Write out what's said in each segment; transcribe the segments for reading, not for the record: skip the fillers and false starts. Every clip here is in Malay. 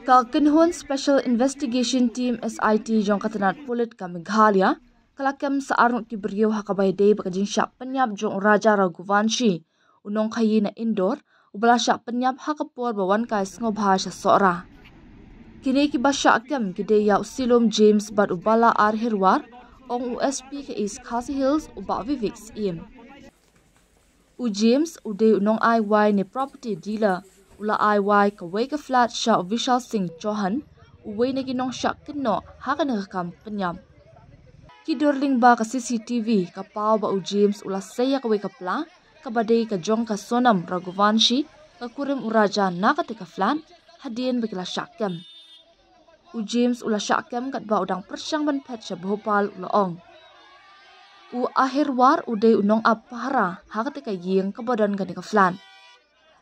Ka Kinhon Special Investigation Team SIT jong katanat pulit ka Meghalaya kalakam sa arno ki beriyo hakabay day bakajing syak penyap jong Raja Raghuvanshi unong kayi na indoor ubala syak penyap hakapor bawan kai ngobha sa sora. Kini ki basya kem ki day yaw silom James bad ubala Arhirwar ong USP ke East Khasi Hills uba Vivix im. U James uday unong IY ni property dealer ula IY kaway ka flat sya Vishal Singh Chauhan uway na ginong syak kino haka nagakam penyam. Kidorling ba ka CCTV kapaw ba u James ula saya kaway ka pla kabaday ka jong ka Sonam Raghuvanshi ka kurim uraja nakate ka flat hadien bagila syakem. U James ula syakem kat ba udang persyang ban pet sya Bhopal ula ong. U Ahirwar uday unong apahara hakate ka ying kabadan ka ni ka flat.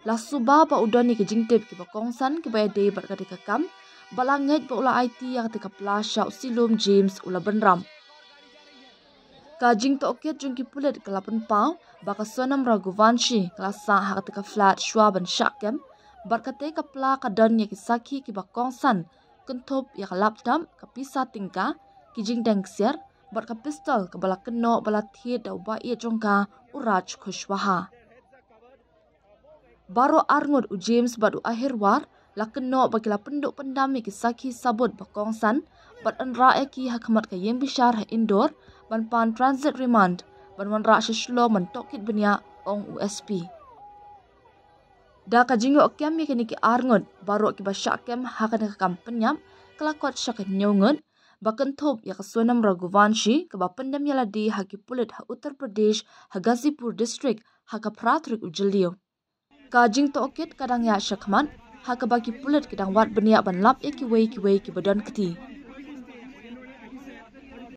La suba ba udon ni kejingtip ki ba kongsan ki ba day bar ka kam balangit ba ula IT ya ka plasya silom James ula benram. Ka jing to oket jung ki pulit kalapan pau ba ka Sonam Raghuvanshi klasa hakate ka flat shwa ban syakem bar ka ka pla ka don ya ki sakhi ki ba kongsan kentop ya ka laptop ka pisa tingka ki jing dang siar bar ka pistol ka bala keno bala thiet da ba ia jongka uraj khushwaha. Baro arngut u James badu Ahirwar lakeno bagila penduk pendami ki sakhi sabut bakongsan bat anra ki hakmat ka yem bishar ha indoor ban pan transit remand ban wanra shlo man tokit benya ong USP. Da ka jingo kyam mi ki arngut baro ki basyakem hakan ka kampenyam kelakot syak nyongut bakan thop ya ka Sonam Raghuvanshi ka ba pendam yala di haki pulit ha Uttar Pradesh ha Gazipur district ha ka pratrik ujeliu. Ka jing to okit kadang ya syakman ha ka bagi pulit kidang wat benia ban lap ki wei ki badan keti.